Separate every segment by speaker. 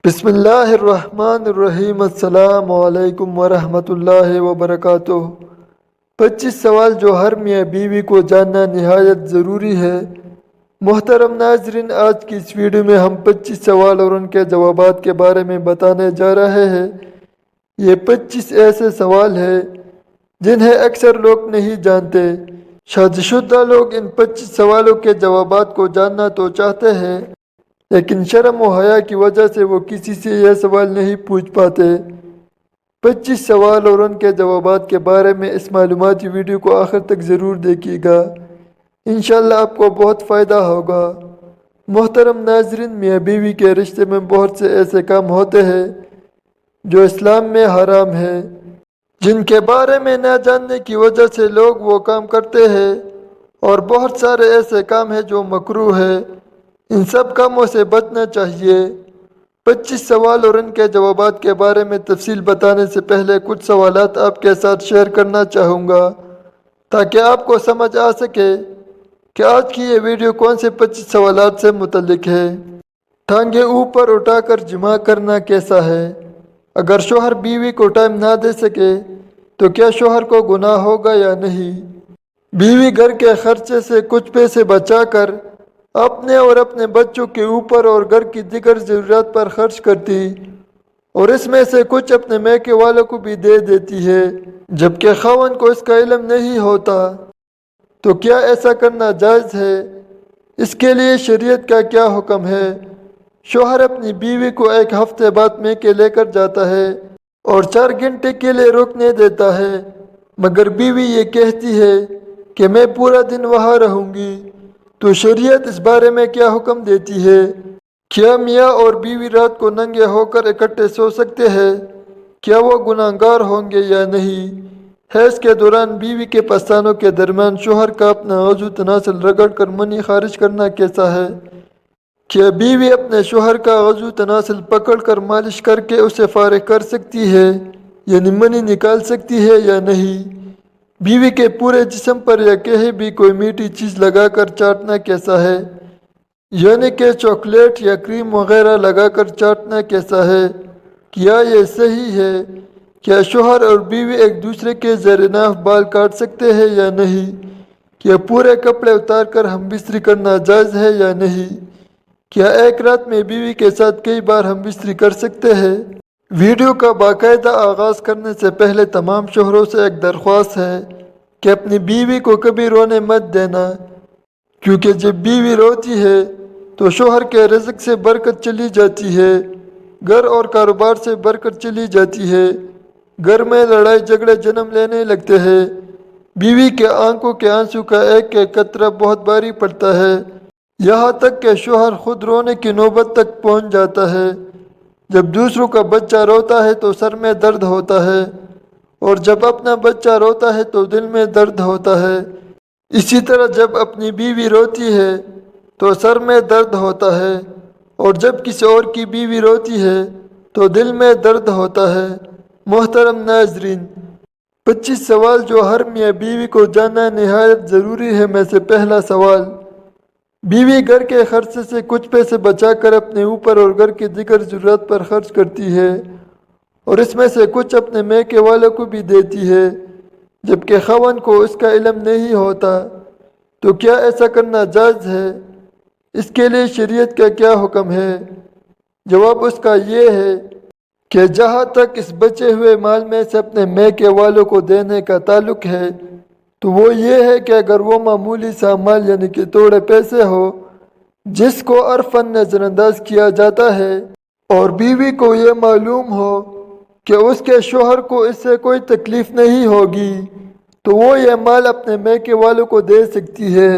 Speaker 1: بسم اللہ الرحمن الرحیم۔ السلام علیکم ورحمۃ اللہ وبرکاتہ۔ 25 سوال جو ہر میاں بیوی کو جاننا نہایت ضروری ہے۔ محترم ناظرین، آج کی اس ویڈیو میں ہم 25 سوال اور ان کے جوابات کے بارے میں بتانے جا رہے ہیں۔ یہ 25 ایسے سوال ہیں جنہیں اکثر لوگ نہیں جانتے۔ شادی شدہ لوگ ان 25 سوالوں کے جوابات کو جاننا تو چاہتے ہیں، لیکن شرم و حیا کی وجہ سے وہ کسی سے یہ سوال نہیں پوچھ پاتے۔ 25 سوال اور ان کے جوابات کے بارے میں اس معلوماتی ویڈیو کو آخر تک ضرور دیکھیے گا، انشاءاللہ آپ کو بہت فائدہ ہوگا۔ محترم ناظرین، میاں بیوی کے رشتے میں بہت سے ایسے کام ہوتے ہیں جو اسلام میں حرام ہیں، جن کے بارے میں نہ جاننے کی وجہ سے لوگ وہ کام کرتے ہیں، اور بہت سارے ایسے کام ہیں جو مکروہ ہیں۔ ان سب کاموں سے بچنا چاہیے۔ 25 سوال اور ان کے جوابات کے بارے میں تفصیل بتانے سے پہلے کچھ سوالات آپ کے ساتھ شیئر کرنا چاہوں گا تاکہ آپ کو سمجھ آ سکے کہ آج کی یہ ویڈیو کون سے 25 سوالات سے متعلق ہے۔ ٹانگیں اوپر اٹھا کر جماع کرنا کیسا ہے؟ اگر شوہر بیوی کو ٹائم نہ دے سکے تو کیا شوہر کو گناہ ہوگا یا نہیں؟ بیوی گھر کے خرچے سے کچھ پیسے بچا کر اپنے اور اپنے بچوں کے اوپر اور گھر کی دیگر ضروریات پر خرچ کرتی، اور اس میں سے کچھ اپنے میکے والوں کو بھی دے دیتی ہے، جبکہ خاوند کو اس کا علم نہیں ہوتا، تو کیا ایسا کرنا جائز ہے؟ اس کے لیے شریعت کا کیا حکم ہے؟ شوہر اپنی بیوی کو ایک ہفتے بعد میکے لے کر جاتا ہے اور 4 گھنٹے کے لیے رکنے دیتا ہے، مگر بیوی یہ کہتی ہے کہ میں پورا دن وہاں رہوں گی، تو شریعت اس بارے میں کیا حکم دیتی ہے؟ کیا میاں اور بیوی رات کو ننگے ہو کر اکٹھے سو سکتے ہیں؟ کیا وہ گناہگار ہوں گے یا نہیں؟ حیض کے دوران بیوی کے پستانوں کے درمیان شوہر کا اپنا عضو تناسل رگڑ کر منی خارج کرنا کیسا ہے؟ کیا بیوی اپنے شوہر کا عضو تناسل پکڑ کر مالش کر کے اسے فارغ کر سکتی ہے، یعنی منی نکال سکتی ہے یا نہیں؟ بیوی کے پورے جسم پر یا کہیں بھی کوئی میٹھی چیز لگا کر چاٹنا کیسا ہے، یعنی کہ چاکلیٹ یا کریم وغیرہ لگا کر چاٹنا کیسا ہے؟ کیا یہ صحیح ہے؟ کیا شوہر اور بیوی ایک دوسرے کے زیر ناف بال کاٹ سکتے ہیں یا نہیں؟ کیا پورے کپڑے اتار کر ہم بستری کرنا جائز ہے یا نہیں؟ کیا ایک رات میں بیوی کے ساتھ کئی بار ہم بستری کر سکتے ہیں؟ ویڈیو کا باقاعدہ آغاز کرنے سے پہلے تمام شوہروں سے ایک درخواست ہے کہ اپنی بیوی کو کبھی رونے مت دینا، کیونکہ جب بیوی روتی ہے تو شوہر کے رزق سے برکت چلی جاتی ہے، گھر اور کاروبار سے برکت چلی جاتی ہے، گھر میں لڑائی جھگڑے جنم لینے لگتے ہیں، بیوی کے آنکھوں کے آنسو کا ایک ایک قطرہ بہت بھاری پڑتا ہے، یہاں تک کہ شوہر خود رونے کی نوبت تک پہنچ جاتا ہے۔ جب دوسروں کا بچہ روتا ہے تو سر میں درد ہوتا ہے، اور جب اپنا بچہ روتا ہے تو دل میں درد ہوتا ہے۔ اسی طرح جب اپنی بیوی روتی ہے تو سر میں درد ہوتا ہے، اور جب کسی اور کی بیوی روتی ہے تو دل میں درد ہوتا ہے۔ محترم ناظرین، 25 سوال جو ہر میاں بیوی کو جاننا نہایت ضروری ہے میں سے پہلا سوال، بیوی گھر کے خرچے سے کچھ پیسے بچا کر اپنے اوپر اور گھر کی دیگر ضرورت پر خرچ کرتی ہے، اور اس میں سے کچھ اپنے میکے والوں کو بھی دیتی ہے، جبکہ خاوند کو اس کا علم نہیں ہوتا، تو کیا ایسا کرنا جائز ہے؟ اس کے لیے شریعت کا کیا حکم ہے؟ جواب اس کا یہ ہے کہ جہاں تک اس بچے ہوئے مال میں سے اپنے میکے والوں کو دینے کا تعلق ہے تو وہ یہ ہے کہ اگر وہ معمولی سا مال یعنی کہ تھوڑے پیسے ہو جس کو عرفاً نظر انداز کیا جاتا ہے، اور بیوی کو یہ معلوم ہو کہ اس کے شوہر کو اس سے کوئی تکلیف نہیں ہوگی، تو وہ یہ مال اپنے میکے والوں کو دے سکتی ہے۔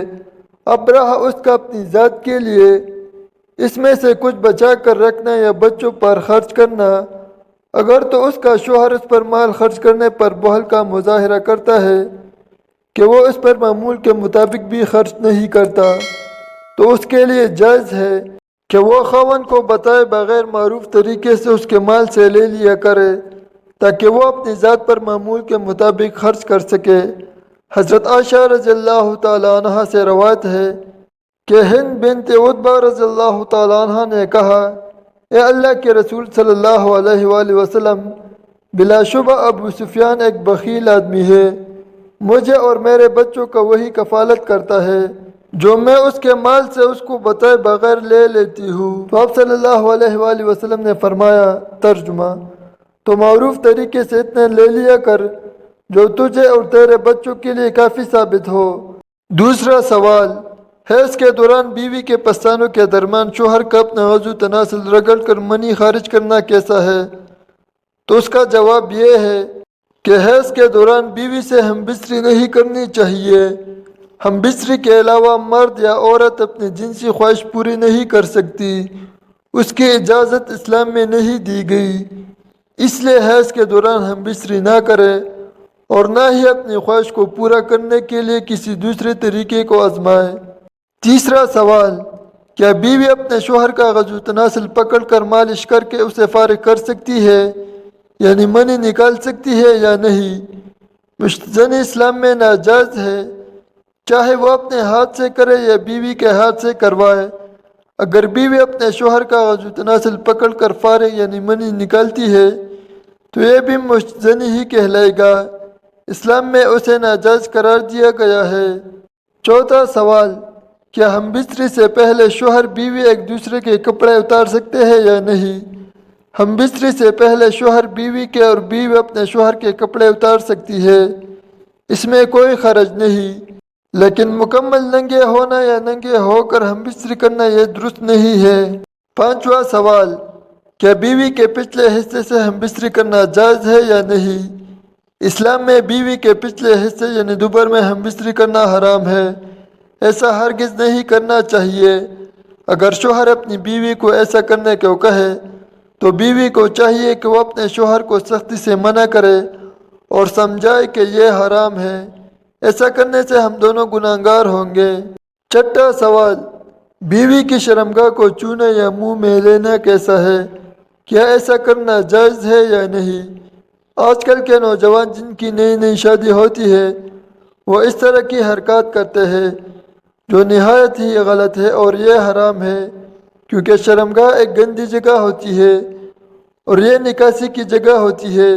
Speaker 1: اب رہا اس کا اپنی ذات کے لیے، اس میں سے کچھ بچا کر رکھنا یا بچوں پر خرچ کرنا، اگر تو اس کا شوہر اس پر مال خرچ کرنے پر بخل کا مظاہرہ کرتا ہے کہ وہ اس پر معمول کے مطابق بھی خرچ نہیں کرتا، تو اس کے لیے جائز ہے کہ وہ خاوند کو بتائے بغیر معروف طریقے سے اس کے مال سے لے لیا کرے تاکہ وہ اپنی ذات پر معمول کے مطابق خرچ کر سکے۔ حضرت عائشہ رضی اللہ تعالی عنہ سے روایت ہے کہ ہند بنت عتبہ رضی اللہ تعالی عنہ نے کہا، اے اللہ کے رسول صلی اللہ علیہ وآلہ وسلم، بلا شبہ ابو سفیان ایک بخیل آدمی ہے، مجھے اور میرے بچوں کا وہی کفالت کرتا ہے جو میں اس کے مال سے اس کو بتائے بغیر لے لیتی ہوں۔ تو آپ صلی اللہ علیہ وآلہ وسلم نے فرمایا، ترجمہ: تو معروف طریقے سے اتنے لے لیا کر جو تجھے اور تیرے بچوں کے لیے کافی ثابت ہو۔ دوسرا سوال، حیض کے دوران بیوی کے پستانوں کے درمیان شوہر کا اپنا عضو تناسل رگڑ کر منی خارج کرنا کیسا ہے؟ تو اس کا جواب یہ ہے کہ حیض کے دوران بیوی سے ہم بستری نہیں کرنی چاہیے۔ ہم بستری کے علاوہ مرد یا عورت اپنی جنسی خواہش پوری نہیں کر سکتی، اس کی اجازت اسلام میں نہیں دی گئی، اس لیے حیض کے دوران ہم بستری نہ کریں اور نہ ہی اپنی خواہش کو پورا کرنے کے لیے کسی دوسرے طریقے کو آزمائیں۔ تیسرا سوال، کیا بیوی اپنے شوہر کا عضو تناسل پکڑ کر مالش کر کے اسے فارغ کر سکتی ہے، یعنی منی نکال سکتی ہے یا نہیں؟ مستزنی اسلام میں ناجائز ہے، چاہے وہ اپنے ہاتھ سے کرے یا بیوی کے ہاتھ سے کروائے۔ اگر بیوی اپنے شوہر کا عضو تناسل پکڑ کر فارغ یعنی منی نکالتی ہے تو یہ بھی مستزنی ہی کہلائے گا، اسلام میں اسے ناجائز قرار دیا گیا ہے۔ چوتھا سوال، کیا ہم بستری سے پہلے شوہر بیوی ایک دوسرے کے کپڑے اتار سکتے ہیں یا نہیں؟ ہم بستری سے پہلے شوہر بیوی کے اور بیوی اپنے شوہر کے کپڑے اتار سکتی ہے، اس میں کوئی حرج نہیں، لیکن مکمل ننگے ہونا یا ننگے ہو کر ہم بستری کرنا یہ درست نہیں ہے۔ پانچواں سوال، کیا بیوی کے پچھلے حصے سے ہم بستری کرنا جائز ہے یا نہیں؟ اسلام میں بیوی کے پچھلے حصے یعنی دوبر میں ہم بستری کرنا حرام ہے، ایسا ہرگز نہیں کرنا چاہیے۔ اگر شوہر اپنی بیوی کو ایسا کرنے کو کہے تو بیوی کو چاہیے کہ وہ اپنے شوہر کو سختی سے منع کرے اور سمجھائے کہ یہ حرام ہے، ایسا کرنے سے ہم دونوں گناہگار ہوں گے۔ چھٹا سوال، بیوی کی شرمگاہ کو چونا یا منہ میں لینا کیسا ہے؟ کیا ایسا کرنا جائز ہے یا نہیں؟ آج کل کے نوجوان جن کی نئی نئی شادی ہوتی ہے وہ اس طرح کی حرکات کرتے ہیں جو نہایت ہی غلط ہے اور یہ حرام ہے، کیونکہ شرمگاہ ایک گندی جگہ ہوتی ہے اور یہ نکاسی کی جگہ ہوتی ہے،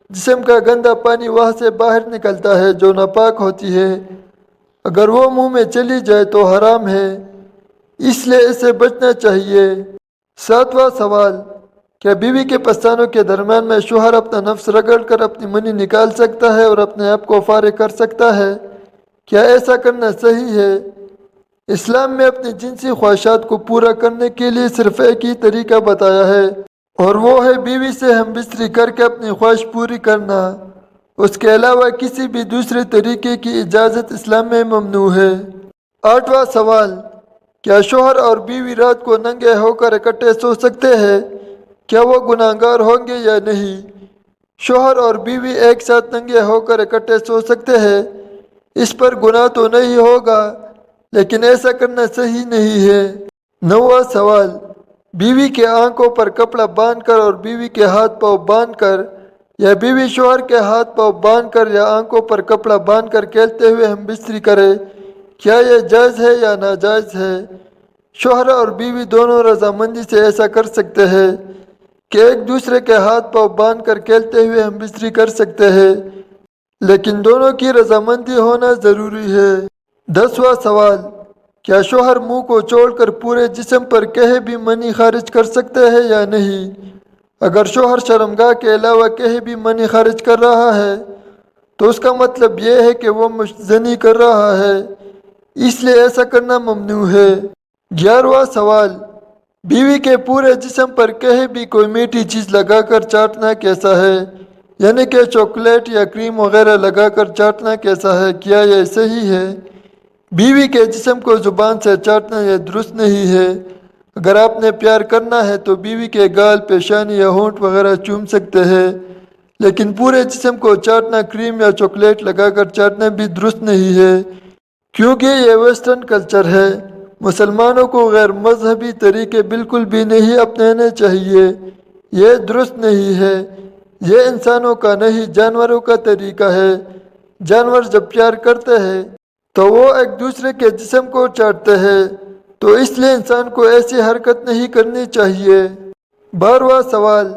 Speaker 1: جسم کا گندا پانی وہاں سے باہر نکلتا ہے جو ناپاک ہوتی ہے، اگر وہ منہ میں چلی جائے تو حرام ہے، اس لیے اسے بچنا چاہیے۔ ساتواں سوال، کیا بیوی کے پستانوں کے درمیان میں شوہر اپنا نفس رگڑ کر اپنی منی نکال سکتا ہے اور اپنے آپ کو فارغ کر سکتا ہے؟ کیا ایسا کرنا صحیح ہے؟ اسلام میں اپنی جنسی خواہشات کو پورا کرنے کے لیے صرف ایک ہی طریقہ بتایا ہے اور وہ ہے بیوی سے ہم بستری کر کے اپنی خواہش پوری کرنا، اس کے علاوہ کسی بھی دوسرے طریقے کی اجازت اسلام میں ممنوع ہے۔ آٹھواں سوال، کیا شوہر اور بیوی رات کو ننگے ہو کر اکٹھے سو سکتے ہیں؟ کیا وہ گناہگار ہوں گے یا نہیں؟ شوہر اور بیوی ایک ساتھ ننگے ہو کر اکٹھے سو سکتے ہیں، اس پر گناہ تو نہیں ہوگا، لیکن ایسا کرنا صحیح نہیں ہے۔ نواں سوال، بیوی کے آنکھوں پر کپڑا باندھ کر اور بیوی کے ہاتھ پاؤں باندھ کر یا بیوی شوہر کے ہاتھ پاؤں باندھ کر یا آنکھوں پر کپڑا باندھ کر کھیلتے ہوئے ہم بستری کرے، کیا یہ جائز ہے یا ناجائز ہے؟ شوہر اور بیوی دونوں رضامندی سے ایسا کر سکتے ہیں کہ ایک دوسرے کے ہاتھ پاؤں باندھ کر کھیلتے ہوئے ہم بستری کر سکتے ہیں، لیکن دونوں کی رضامندی ہونا ضروری ہے۔ 10واں سوال، کیا شوہر منہ کو چھوڑ کر پورے جسم پر کہیں بھی منی خارج کر سکتے ہیں یا نہیں؟ اگر شوہر شرمگاہ کے علاوہ کہیں بھی منی خارج کر رہا ہے تو اس کا مطلب یہ ہے کہ وہ مستزنی کر رہا ہے، اس لیے ایسا کرنا ممنوع ہے۔ 11واں سوال، بیوی کے پورے جسم پر کہیں بھی کوئی میٹھی چیز لگا کر چاٹنا کیسا ہے؟ یعنی کہ چاکلیٹ یا کریم وغیرہ لگا کر چاٹنا کیسا ہے؟ کیا یہ صحیح ہے؟ بیوی کے جسم کو زبان سے چاٹنا یہ درست نہیں ہے۔ اگر آپ نے پیار کرنا ہے تو بیوی کے گال، پیشانی یا ہونٹ وغیرہ چوم سکتے ہیں، لیکن پورے جسم کو چاٹنا، کریم یا چاکلیٹ لگا کر چاٹنا بھی درست نہیں ہے، کیونکہ یہ ویسٹرن کلچر ہے۔ مسلمانوں کو غیر مذہبی طریقے بالکل بھی نہیں اپنانے چاہیے، یہ درست نہیں ہے، یہ انسانوں کا نہیں جانوروں کا طریقہ ہے۔ جانور جب پیار کرتے ہیں تو وہ ایک دوسرے کے جسم کو چاٹتے ہیں، تو اس لیے انسان کو ایسی حرکت نہیں کرنی چاہیے۔ 12واں سوال،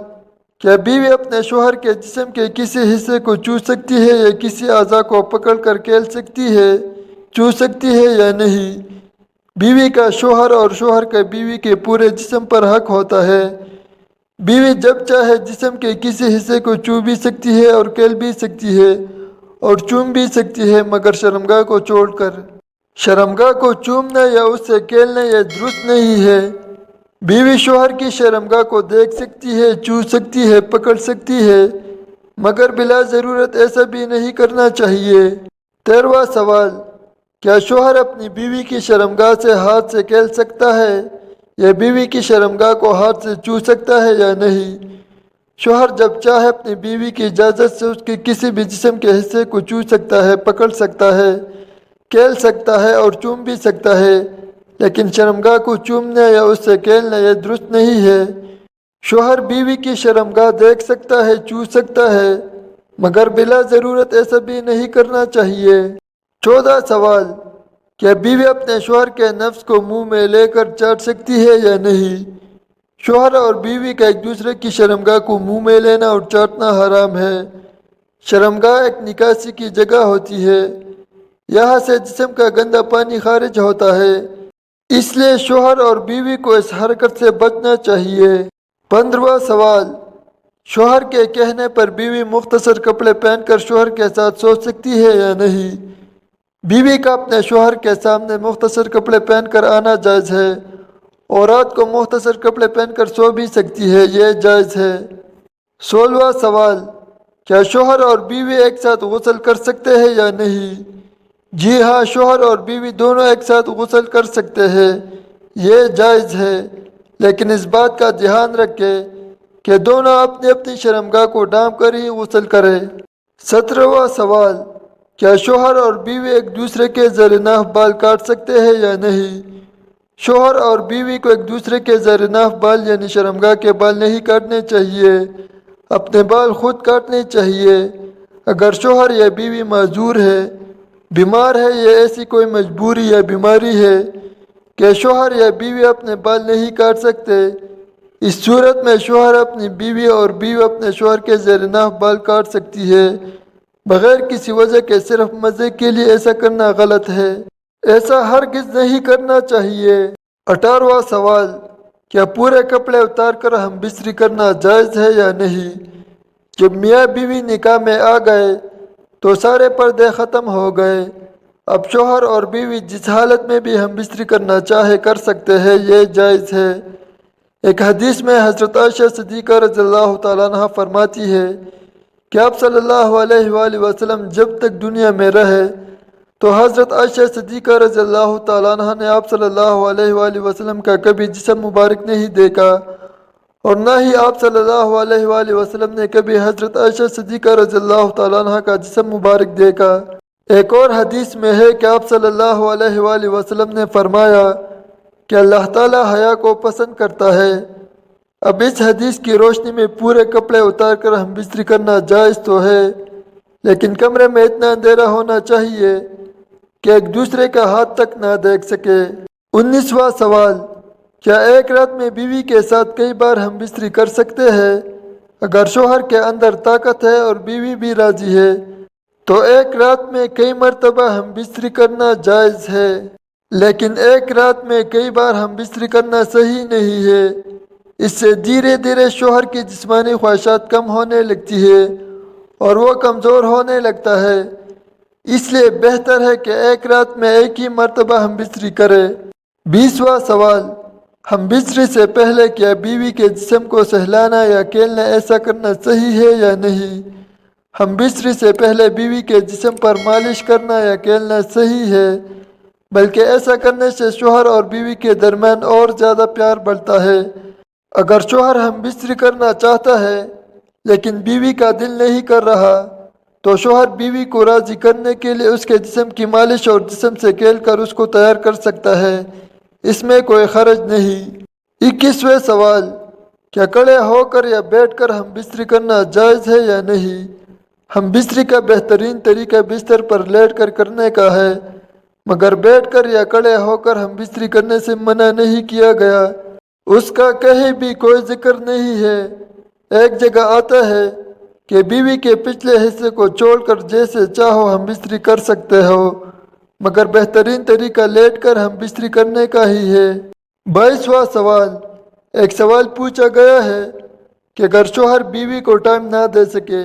Speaker 1: کیا بیوی اپنے شوہر کے جسم کے کسی حصے کو چو سکتی ہے یا کسی اعضاء کو پکڑ کر کھیل سکتی ہے، چو سکتی ہے یا نہیں؟ بیوی کا شوہر اور شوہر کا بیوی کے پورے جسم پر حق ہوتا ہے۔ بیوی جب چاہے جسم کے کسی حصے کو چو بھی سکتی ہے اور کھیل بھی سکتی ہے اور چوم بھی سکتی ہے، مگر شرمگاہ کو چھوڑ کر۔ شرمگاہ کو چومنا یا اس سے کھیلنا یہ درست نہیں ہے۔ بیوی شوہر کی شرمگاہ کو دیکھ سکتی ہے، چو سکتی ہے، پکڑ سکتی ہے، مگر بلا ضرورت ایسا بھی نہیں کرنا چاہیے۔ 13واں سوال، کیا شوہر اپنی بیوی کی شرمگاہ سے ہاتھ سے کھیل سکتا ہے یا بیوی کی شرمگاہ کو ہاتھ سے چو سکتا ہے یا نہیں؟ شوہر جب چاہے اپنی بیوی کی اجازت سے اس کے کسی بھی جسم کے حصے کو چو سکتا ہے، پکڑ سکتا ہے، کھیل سکتا ہے اور چوم بھی سکتا ہے، لیکن شرمگاہ کو چومنا یا اس سے کھیلنا یہ درست نہیں ہے۔ شوہر بیوی کی شرمگاہ دیکھ سکتا ہے، چو سکتا ہے، مگر بلا ضرورت ایسا بھی نہیں کرنا چاہیے۔ 14 سوال، کیا بیوی اپنے شوہر کے نفس کو منہ میں لے کر چاٹ سکتی ہے یا نہیں؟ شوہر اور بیوی کا ایک دوسرے کی شرمگاہ کو منہ میں لینا اور چاٹنا حرام ہے۔ شرمگاہ ایک نکاسی کی جگہ ہوتی ہے، یہاں سے جسم کا گندا پانی خارج ہوتا ہے، اس لیے شوہر اور بیوی کو اس حرکت سے بچنا چاہیے۔ 15واں سوال، شوہر کے کہنے پر بیوی مختصر کپڑے پہن کر شوہر کے ساتھ سو سکتی ہے یا نہیں؟ بیوی کا اپنے شوہر کے سامنے مختصر کپڑے پہن کر آنا جائز ہے، اور رات کو مختصر کپڑے پہن کر سو بھی سکتی ہے، یہ جائز ہے۔ 16واں سوال، کیا شوہر اور بیوی ایک ساتھ غسل کر سکتے ہیں یا نہیں؟ جی ہاں، شوہر اور بیوی دونوں ایک ساتھ غسل کر سکتے ہیں، یہ جائز ہے، لیکن اس بات کا دھیان رکھیں کہ دونوں اپنی اپنی شرمگاہ کو ڈھانپ کر ہی غسل کریں۔ 17واں سوال، کیا شوہر اور بیوی ایک دوسرے کے زیر ناف بال کاٹ سکتے ہیں یا نہیں؟ شوہر اور بیوی کو ایک دوسرے کے زیر ناف بال یعنی شرمگاہ کے بال نہیں کاٹنے چاہیے، اپنے بال خود کاٹنے چاہیے۔ اگر شوہر یا بیوی معذور ہے، بیمار ہے یا ایسی کوئی مجبوری یا بیماری ہے کہ شوہر یا بیوی اپنے بال نہیں کاٹ سکتے، اس صورت میں شوہر اپنی بیوی اور بیوی اپنے شوہر کے زیر ناف بال کاٹ سکتی ہے، بغیر کسی وجہ کے، صرف مزے کے لیے ایسا کرنا غلط ہے، ایسا ہرگز نہیں کرنا چاہیے۔ 18واں سوال، کیا پورے کپڑے اتار کر ہم بستری کرنا جائز ہے یا نہیں؟ جب میاں بیوی نکاح میں آ گئے تو سارے پردے ختم ہو گئے، اب شوہر اور بیوی جس حالت میں بھی ہم بستری کرنا چاہے کر سکتے ہیں، یہ جائز ہے۔ ایک حدیث میں حضرت عائشہ صدیقہ رضی اللہ تعالیٰ عنہ فرماتی ہے کہ آپ صلی اللہ علیہ وآلہ وسلم جب تک دنیا میں رہے تو حضرت عائشہ صدیقہ رضی اللہ تعالیٰ عنہ نے آپ صلی اللہ علیہ وآلہ وسلم کا کبھی جسم مبارک نہیں دیکھا، اور نہ ہی آپ صلی اللہ علیہ وآلہ وسلم نے کبھی حضرت عائشہ صدیقہ رضی اللہ تعالیٰ عنہ کا جسم مبارک دیکھا۔ ایک اور حدیث میں ہے کہ آپ صلی اللہ علیہ وآلہ وسلم نے فرمایا کہ اللہ تعالیٰ حیا کو پسند کرتا ہے۔ اب اس حدیث کی روشنی میں پورے کپڑے اتار کر ہم بستری کرنا جائز تو ہے، لیکن کمرے میں اتنا اندھیرا ہونا چاہیے کہ ایک دوسرے کا ہاتھ تک نہ دیکھ سکے۔ 19واں سوال، کیا ایک رات میں بیوی کے ساتھ کئی بار ہم بستری کر سکتے ہیں؟ اگر شوہر کے اندر طاقت ہے اور بیوی بھی راضی ہے تو ایک رات میں کئی مرتبہ ہم بستری کرنا جائز ہے، لیکن ایک رات میں کئی بار ہم بستری کرنا صحیح نہیں ہے، اس سے دھیرے دھیرے شوہر کی جسمانی خواہشات کم ہونے لگتی ہے اور وہ کمزور ہونے لگتا ہے، اس لیے بہتر ہے کہ ایک رات میں ایک ہی مرتبہ ہم بستری کریں۔ 20واں سوال، ہم بستری سے پہلے کیا بیوی کے جسم کو سہلانا یا کھیلنا ایسا کرنا صحیح ہے یا نہیں؟ ہم بستری سے پہلے بیوی کے جسم پر مالش کرنا یا کھیلنا صحیح ہے، بلکہ ایسا کرنے سے شوہر اور بیوی کے درمیان اور زیادہ پیار بڑھتا ہے۔ اگر شوہر ہم بستری کرنا چاہتا ہے لیکن بیوی کا دل نہیں کر رہا تو شوہر بیوی کو راضی کرنے کے لیے اس کے جسم کی مالش اور جسم سے کھیل کر اس کو تیار کر سکتا ہے، اس میں کوئی حرج نہیں۔ 21واں سوال، کیا کھڑے ہو کر یا بیٹھ کر ہم بستری کرنا جائز ہے یا نہیں؟ ہم بستری کا بہترین طریقہ بستر پر لیٹ کر کرنے کا ہے، مگر بیٹھ کر یا کھڑے ہو کر ہم بستری کرنے سے منع نہیں کیا گیا۔ اس کا کہیں بھی کوئی ذکر نہیں ہے۔ ایک جگہ آتا ہے کہ بیوی کے پچھلے حصے کو چھوڑ کر جیسے چاہو ہم بستری کر سکتے ہو، مگر بہترین طریقہ لیٹ کر ہم بستری کرنے کا ہی ہے۔ 22واں سوال، ایک سوال پوچھا گیا ہے کہ اگر شوہر بیوی کو ٹائم نہ دے سکے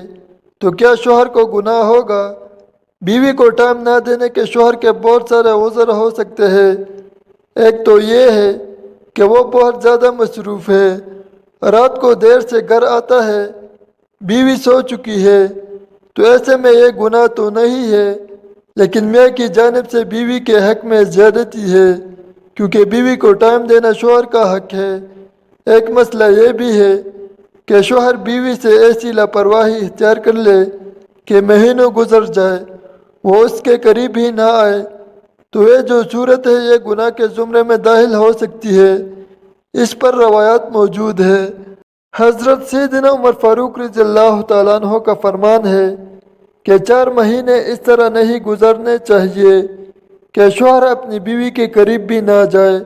Speaker 1: تو کیا شوہر کو گناہ ہوگا؟ بیوی کو ٹائم نہ دینے کے شوہر کے بہت سارے عذر ہو سکتے ہیں۔ ایک تو یہ ہے کہ وہ بہت زیادہ مصروف ہے، رات کو دیر سے گھر آتا ہے، بیوی سو چکی ہے، تو ایسے میں یہ گناہ تو نہیں ہے، لیکن میاں کی جانب سے بیوی کے حق میں زیادتی ہے، کیونکہ بیوی کو ٹائم دینا شوہر کا حق ہے۔ ایک مسئلہ یہ بھی ہے کہ شوہر بیوی سے ایسی لاپرواہی اختیار کر لے کہ مہینوں گزر جائے وہ اس کے قریب ہی نہ آئے، تو یہ جو صورت ہے یہ گناہ کے زمرے میں داخل ہو سکتی ہے۔ اس پر روایات موجود ہے۔ حضرت سیدنا عمر فاروق رضی اللہ تعالیٰ عنہ کا فرمان ہے کہ 4 مہینے اس طرح نہیں گزرنے چاہیے کہ شوہر اپنی بیوی کے قریب بھی نہ جائے،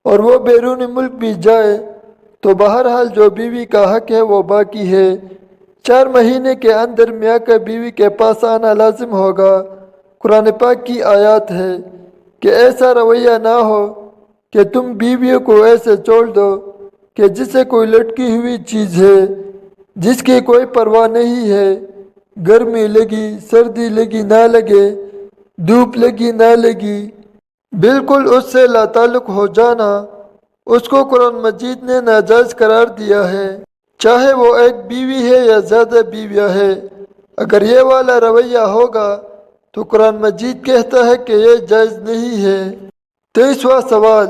Speaker 1: اور وہ بیرون ملک بھی جائے تو بہرحال جو بیوی کا حق ہے وہ باقی ہے۔ 4 مہینے کے اندر میاں کا بیوی کے پاس آنا لازم ہوگا۔ قرآن پاک کی آیات ہے کہ ایسا رویہ نہ ہو کہ تم بیویوں کو ایسے چھوڑ دو کہ جسے کوئی لٹکی ہوئی چیز ہے، جس کی کوئی پرواہ نہیں ہے، گرمی لگی، سردی لگی نہ لگے، دھوپ لگی نہ لگی، بالکل اس سے لا تعلق ہو جانا، اس کو قرآن مجید نے ناجائز قرار دیا ہے، چاہے وہ ایک بیوی ہے یا زیادہ بیویاں ہے۔ اگر یہ والا رویہ ہوگا تو قرآن مجید کہتا ہے کہ یہ جائز نہیں ہے۔ 23واں سوال،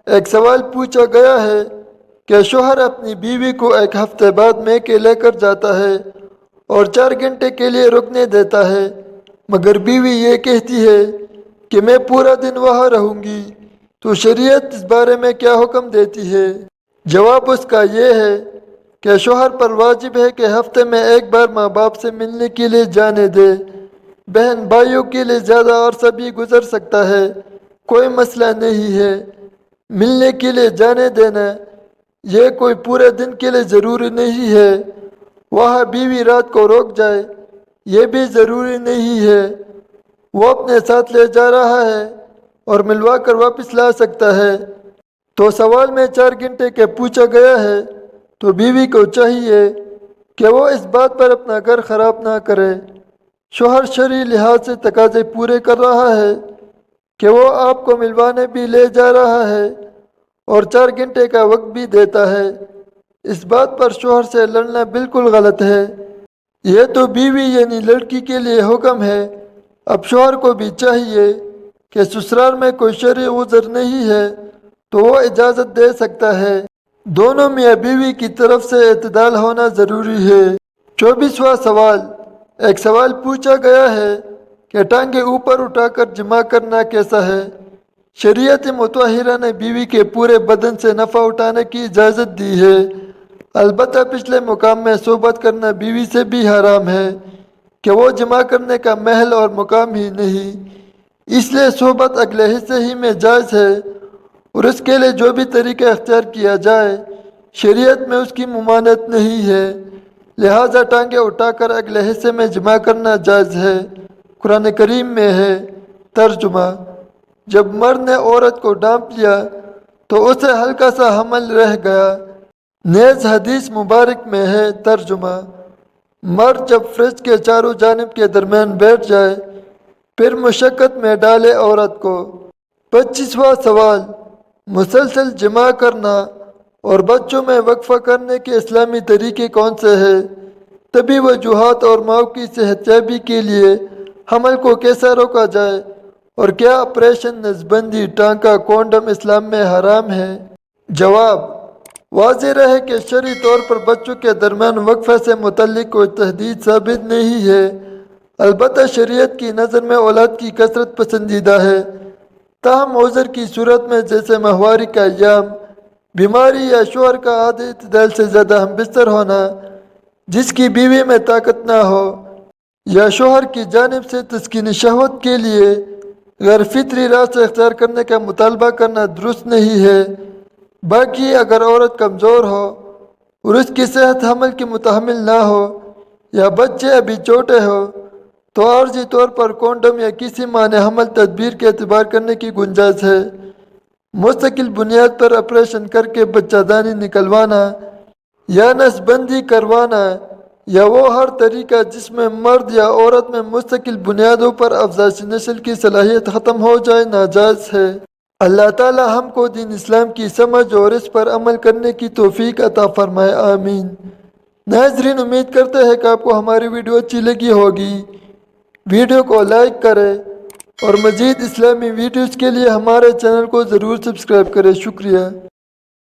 Speaker 1: ایک سوال پوچھا گیا ہے کہ شوہر اپنی بیوی کو ایک ہفتے بعد میکے لے کر جاتا ہے اور 4 گھنٹے کے لیے رکنے دیتا ہے، مگر بیوی یہ کہتی ہے کہ میں پورا دن وہاں رہوں گی، تو شریعت اس بارے میں کیا حکم دیتی ہے؟ جواب اس کا یہ ہے کہ شوہر پر واجب ہے کہ ہفتے میں ایک بار ماں باپ سے ملنے کے لیے جانے دے۔ بہن بھائیوں کے لیے زیادہ عرصہ بھی گزر سکتا ہے، کوئی مسئلہ نہیں ہے۔ ملنے کے لیے جانے دینا یہ کوئی پورے دن کے لیے ضروری نہیں ہے۔ وہاں بیوی رات کو روک جائے یہ بھی ضروری نہیں ہے، وہ اپنے ساتھ لے جا رہا ہے اور ملوا کر واپس لا سکتا ہے۔ تو سوال میں 4 گھنٹے کے پوچھا گیا ہے تو بیوی کو چاہیے کہ وہ اس بات پر اپنا گھر خراب نہ کرے۔ شوہر شرعی لحاظ سے تقاضے پورے کر رہا ہے کہ وہ آپ کو ملوانے بھی لے جا رہا ہے اور 4 گھنٹے کا وقت بھی دیتا ہے۔ اس بات پر شوہر سے لڑنا بالکل غلط ہے۔ یہ تو بیوی یعنی لڑکی کے لیے حکم ہے۔ اب شوہر کو بھی چاہیے کہ سسرال میں کوئی شرعی عذر نہیں ہے تو وہ اجازت دے سکتا ہے۔ دونوں میاں بیوی کی طرف سے اعتدال ہونا ضروری ہے۔ 24واں سوال، ایک سوال پوچھا گیا ہے کہ ٹانگیں اوپر اٹھا کر جماع کرنا کیسا ہے؟ شریعت مطہرہ نے بیوی کے پورے بدن سے نفع اٹھانے کی اجازت دی ہے، البتہ پچھلے مقام میں صحبت کرنا بیوی سے بھی حرام ہے کہ وہ جماع کرنے کا محل اور مقام ہی نہیں، اس لیے صحبت اگلے حصے ہی میں جائز ہے، اور اس کے لیے جو بھی طریقہ اختیار کیا جائے شریعت میں اس کی ممانعت نہیں ہے، لہذا ٹانگیں اٹھا کر اگلے حصے میں جماع کرنا جائز ہے۔ قرآن کریم میں ہے۔ ترجمہ، جب مرد نے عورت کو ڈانپ لیا تو اسے ہلکا سا حمل رہ گیا۔ نیز حدیث مبارک میں ہے۔ ترجمہ، مرد جب فرج کے چاروں جانب کے درمیان بیٹھ جائے پھر مشقت میں ڈالے عورت کو۔ 25واں سوال، مسلسل جماع کرنا اور بچوں میں وقفہ کرنے کے اسلامی طریقے کون سے ہیں؟ طبی وجوہات اور ماں کی صحت یابی کے لیے حمل کو کیسا روکا جائے، اور کیا آپریشن، نسبندی، ٹانکا، کونڈم اسلام میں حرام ہے؟ جواب، واضح رہے کہ شرعی طور پر بچوں کے درمیان وقفہ سے متعلق کوئی تحدید ثابت نہیں ہے، البتہ شریعت کی نظر میں اولاد کی کثرت پسندیدہ ہے، تاہم عذر کی صورت میں جیسے ماہواری کا ایام، بیماری یا شوہر کا عادی اعتدال سے زیادہ ہم بستر ہونا، جس کی بیوی میں طاقت نہ ہو، یا شوہر کی جانب سے تسکین شہوت کے لیے غیر فطری راستہ اختیار کرنے کا مطالبہ کرنا درست نہیں ہے۔ باقی اگر عورت کمزور ہو اور اس کی صحت حمل کی متحمل نہ ہو یا بچے ابھی چھوٹے ہو تو عارضی طور پر کونڈم یا کسی مانع حمل تدبیر کے اعتبار کرنے کی گنجائش ہے۔ مستقل بنیاد پر آپریشن کر کے بچہ دانی نکلوانا یا نسل بندی کروانا یا وہ ہر طریقہ جس میں مرد یا عورت میں مستقل بنیادوں پر افزائش نسل کی صلاحیت ختم ہو جائے ناجائز ہے۔ اللہ تعالی ہم کو دین اسلام کی سمجھ اور اس پر عمل کرنے کی توفیق عطا فرمائے، آمین۔ ناظرین، امید کرتے ہیں کہ آپ کو ہماری ویڈیو اچھی لگی ہوگی۔ ویڈیو کو لائک کریں اور مزید اسلامی ویڈیوز کے لیے ہمارے چینل کو ضرور سبسکرائب کریں۔ شکریہ۔